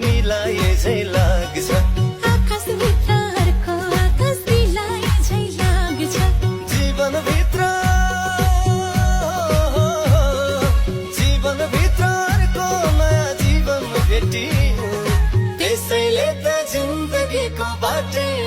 तिमीलाई झै लाग्छ आकाशभित्र अर्को आकाश तिमीलाई झै लाग्छ जीवनभित्र अर्को नयाँ जीवन भेटियो त्यसैले त जिन्दगीको बाटै